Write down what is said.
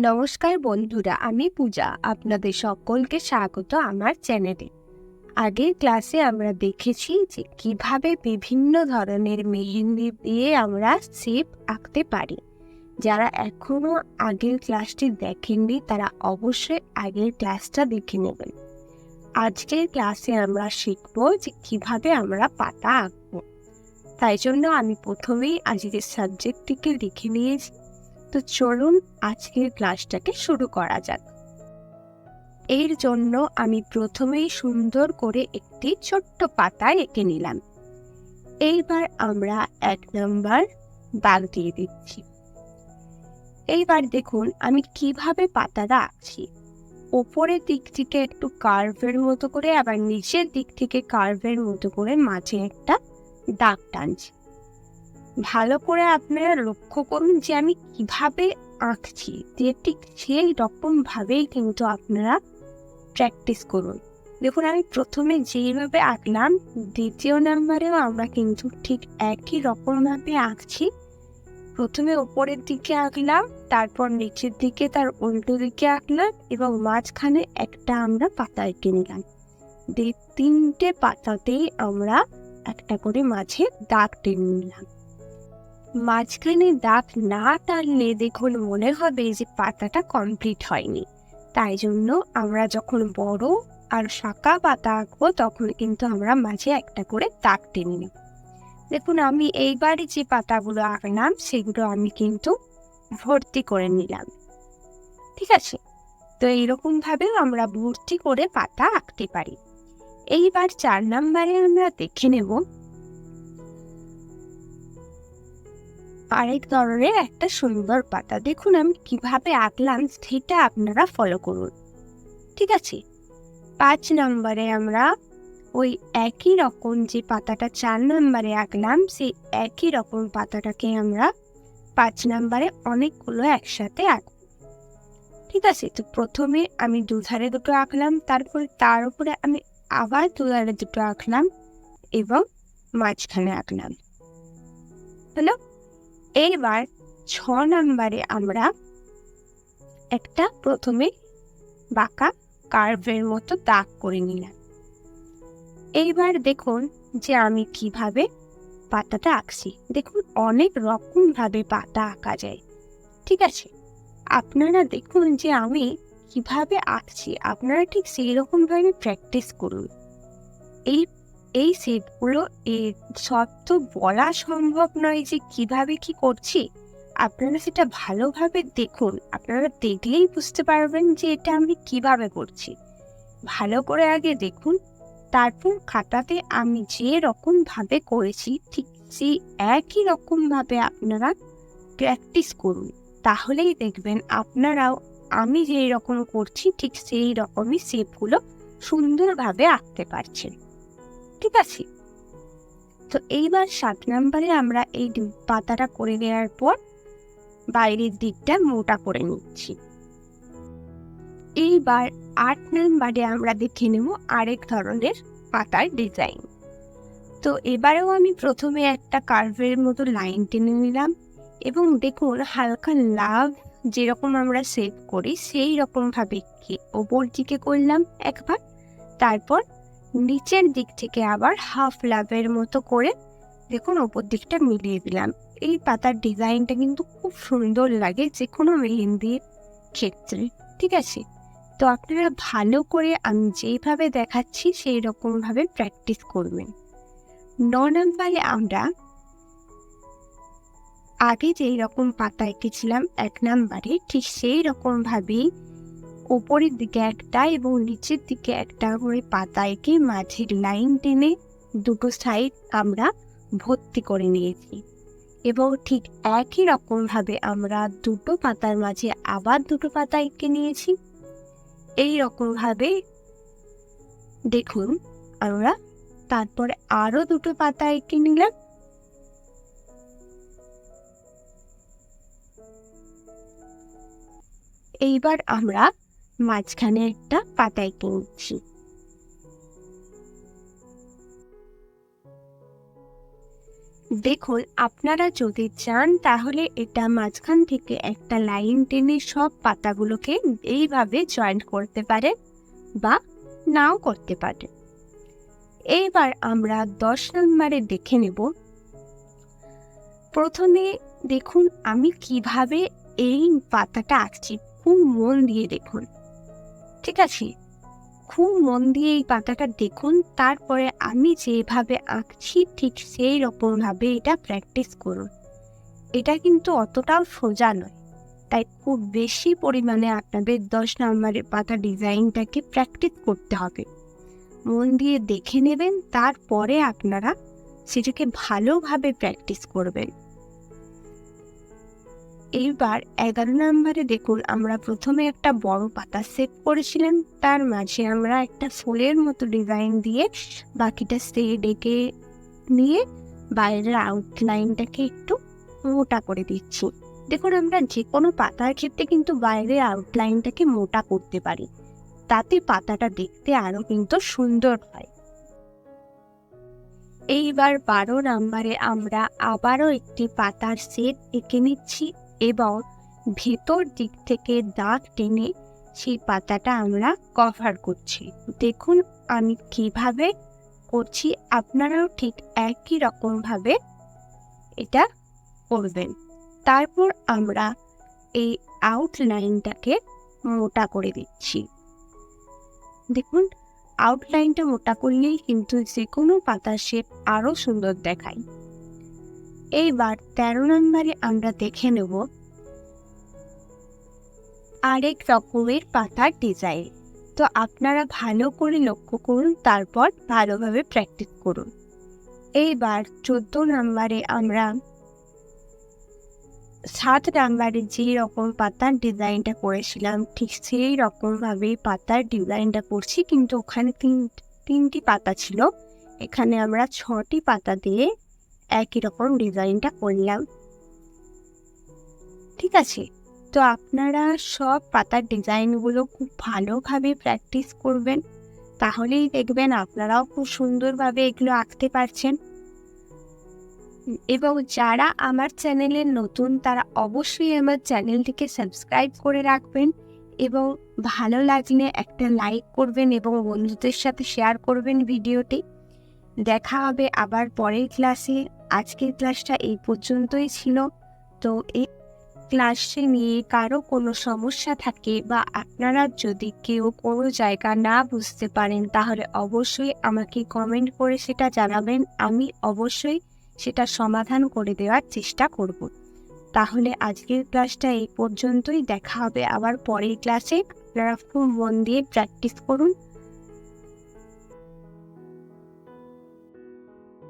নমস্কার বন্ধুরা, আমি পূজা। আপনাদের সকলকে স্বাগত আমার চ্যানেলে। আগের ক্লাসে আমরা দেখেছি যে কিভাবে বিভিন্ন ধরনের মেহেন্দি দিয়ে আমরা শেপ আঁকতে পারি। যারা এখনো আগের ক্লাসটি দেখেননি তারা অবশ্যই আগের ক্লাসটা দেখে নেবেন। আজকের ক্লাসে আমরা শিখব যে কিভাবে আমরা পাতা আঁকবো। তাই জন্য আমি প্রথমেই আজকের সাবজেক্টটিকে লিখে নিয়েছি। তো চলুন আজকের ক্লাসটাকে শুরু করা যাক। এর জন্য আমি প্রথমেই সুন্দর করে একটি ছোট্ট পাতা এঁকে নিলাম। এইবার আমরা 1 নম্বর দাগ দিয়ে দিচ্ছি। এইবার দেখুন আমি কিভাবে পাতাটা আঁকছি। ওপরের দিক থেকে একটু কার্ভের মতো করে, আবার নিচের দিক থেকে কার্ভের মতো করে মাঝে একটা দাগ টানছি। ভালো করে আপনারা লক্ষ্য করুন যে আমি কিভাবে আঁকছি, যে ঠিক সেই রকম ভাবেই কিন্তু আপনারা প্র্যাকটিস করুন। দেখুন আমি প্রথমে যেইভাবে আঁকলাম, দ্বিতীয় নাম্বারেও আমরা কিন্তু ঠিক একই রকম ভাবে আঁকছি। প্রথমে উপরের দিকে আঁকলাম, তারপর নিচের দিকে তার উল্টো দিকে আঁকলাম এবং মাঝখানে একটা আমরা পাতা এঁকে নিলাম। তিনটে পাতাতেই আমরা একটা করে মাঝে দাগ টেনে নিলাম। মাঝখানে দাগ না টানলে দেখুন মনে হবে যে পাতাটা কমপ্লিট হয়নি। তাই জন্য আমরা যখন বড় আর শাঁকা পাতা আঁকবো তখন কিন্তু আমরা মাঝে একটা করে দাগ টেনে নিই। দেখুন আমি এইবারে যে পাতাগুলো আঁকলাম সেগুলো আমি কিন্তু ভর্তি করে নিলাম। ঠিক আছে, তো এইরকম ভাবেও আমরা ভর্তি করে পাতা আঁকতে পারি। এইবার 4 নম্বরে আমরা দেখে নেব আরেক ধরনের একটা সুন্দর পাতা। দেখুন আমি কিভাবে আঁকলাম সেটা আপনারা ফলো করুন। ঠিক আছে, 5 নম্বরে আমরা ওই একই রকম যে পাতাটা 4 নম্বরে আঁকলাম সেই একই রকম পাতাটাকে আমরা 5 নম্বরে অনেকগুলো একসাথে আঁকব। ঠিক আছে, তো প্রথমে আমি দুধারে দুটো আঁকলাম, তারপরে তার উপরে আমি আবার দুধারে দুটো আঁকলাম এবং মাঝখানে আঁকলাম। হলো। এইবার 6 নম্বরে আমরা একটা প্রথমে বাঁকা কার্ভের মতো দাগ করে নিলাম। এইবার দেখুন যে আমি কিভাবে পাতাটা আঁকছি। দেখুন অনেক রকম ভাবে পাতা আঁকা যায়। ঠিক আছে, আপনারা দেখুন যে আমি কিভাবে আঁকছি, আপনারা ঠিক সেই রকম ভাবে প্র্যাকটিস করুন। এই শেপগুলো সব তো বলা সম্ভব নয় যে কিভাবে কি করছি। আপনারা সেটা ভালোভাবে দেখুন, আপনারা দেখলেই বুঝতে পারবেন যে এটা আমি কিভাবে করছি। ভালো করে আগে দেখুন, তারপর খাতাতে আমি যে রকম ভাবে করেছি ঠিক সেই একই রকম ভাবে আপনারা প্র্যাকটিস করুন। তাহলেই দেখবেন আপনারাও আমি যেই রকম করছি ঠিক সেই রকমই শেপগুলো সুন্দরভাবে আঁকতে পারছেন। ঠিক আছে, তো এইবার 7 নম্বরে আমরা এই পাতাটা করে নেওয়ার পর বাইরের দিকটা মোটা করে নিচ্ছি। এইবার 8 নম্বরে আমরা দেখে নেব আরেক ধরনের পাতার ডিজাইন। তো এবারেও আমি প্রথমে একটা কার্ভের মতো লাইন টেনে নিলাম এবং দেখুন হালকা লাভ যেরকম আমরা শেপ করি সেই রকম ভাবে ওপর দিকে করলাম একবার, তারপর নিচের দিক থেকে আবার হাফ লাভের মতো করে দেখুন ওপর দিকটা মিলিয়ে দিলাম। এই পাতার ডিজাইনটা কিন্তু খুব সুন্দর লাগে যে কোনো মেহেন্দির ক্ষেত্রে। ঠিক আছে, তো আপনারা ভালো করে আমি যেইভাবে দেখাচ্ছি সেই রকম ভাবে প্র্যাকটিস করবেন। 9 নম্বরে আমরা আগে যেই রকম পাতা এঁকেছিলাম 1 নম্বরে ঠিক সেই রকম ভাবেই উপরের দিকে একটা এবং নিচের দিকে একটা করে পাতা এঁকে মাঝের লাইন টেনে দুটো সাইড আমরা ভর্তি করে নিয়েছি এবং ঠিক একই রকম ভাবে আমরা দুটো পাতার মাঝে আবার দুটো পাতা এঁকে নিয়েছি। এই রকম ভাবে দেখুন আমরা তারপরে আরো দুটো পাতা এঁকে নিলাম। এইবার আমরা মাঝখানে একটা পাতা এঁকে নিচ্ছি। দেখুন, আপনারা যদি চান তাহলে এটা মাঝখান থেকে একটা লাইন টেনে সব পাতাগুলোকে এইভাবে জয়েন্ট করতে পারেন বা নাও করতে পারেন। এইবার আমরা 10 নম্বরে দেখে নেব। প্রথমে দেখুন আমি কিভাবে এই পাতাটা আঁকছি, খুব মন দিয়ে দেখুন। ঠিক আছে, খুব মন দিয়ে এই পাতাটা দেখুন, তারপরে আমি যেভাবে আঁকছি ঠিক সেই রকমভাবে এটা প্র্যাকটিস করুন। এটা কিন্তু অতটাও সোজা নয়, তাই খুব বেশি পরিমাণে আপনাদের 10 নম্বরের পাতা ডিজাইনটাকে প্র্যাকটিস করতে হবে। মন দিয়ে দেখে নেবেন, তারপরে আপনারা সেটাকে ভালোভাবে প্র্যাকটিস করবেন। এইবার 11 নম্বরে দেখুন, আমরা প্রথমে একটা বড় পাতা সেট করেছিলাম, তার মাঝে আমরা একটা ফুলের মতো ডিজাইন দিয়ে বাকিটা শেড এঁকে নিয়ে বাইরের আউটলাইনটাকে একটু মোটা করে দিচ্ছি। দেখুন, আমরা যে কোনো পাতার ক্ষেত্রে কিন্তু বাইরের আউটলাইনটাকে মোটা করতে পারি, তাতে পাতাটা দেখতে আরো কিন্তু সুন্দর হয়। এইবার 12 নম্বরে আমরা আবারও একটি পাতার সেট এঁকে নিচ্ছি এবং ভেতর দিক থেকে দাগ টেনে সেই পাতাটা আমরা কভার করছি। দেখুন আমি কিভাবে করছি, আপনারাও ঠিক একই রকমভাবে এটা করবেন। তারপর আমরা এই আউটলাইনটাকে মোটা করে দিচ্ছি। দেখুন, আউটলাইনটা মোটা করলেই কিন্তু যে কোনো পাতার শেপ আরো সুন্দর দেখায়। এইবার 13 নম্বরে আমরা দেখে নেব আরেক রকমের পাতার ডিজাইন। তো আপনারা ভালো করে লক্ষ্য করুন, তারপর ভালোভাবে প্র্যাকটিস করুন। এইবার 14 নম্বরে আমরা 7 নম্বরে যে রকম পাতার ডিজাইনটা করেছিলাম ঠিক সেই রকমভাবে পাতার ডিজাইনটা করছি, কিন্তু ওখানে তিনটি পাতা ছিল, এখানে আমরা 6টি পাতা দিয়ে একই রকম ডিজাইনটা করলাম। ঠিক আছে, তো আপনারা সব পাতার ডিজাইনগুলো খুব ভালোভাবে প্র্যাকটিস করবেন, তাহলেই দেখবেন আপনারাও খুব সুন্দরভাবে এগুলো আঁকতে পারছেন। এবং যারা আমার চ্যানেলে নতুন তারা অবশ্যই আমার চ্যানেলটিকে সাবস্ক্রাইব করে রাখবেন এবং ভালো লাগলে একটা লাইক করবেন এবং বন্ধুদের সাথে শেয়ার করবেন ভিডিওটি। দেখা হবে আবার পরের ক্লাসে। আজকের ক্লাসটা এই পর্যন্তই ছিল। তো এই ক্লাসে নিয়ে কারো কোনো সমস্যা থাকে বা আপনারা যদি কেউ কোনো জায়গা না বুঝতে পারেন তাহলে অবশ্যই আমাকে কমেন্ট করে সেটা জানাবেন, আমি অবশ্যই সেটা সমাধান করে দেওয়ার চেষ্টা করব। তাহলে আজকের ক্লাসটা এই পর্যন্তই, দেখা হবে আবার পরের ক্লাসে। আপনারা খুব মন দিয়ে প্র্যাকটিস করুন।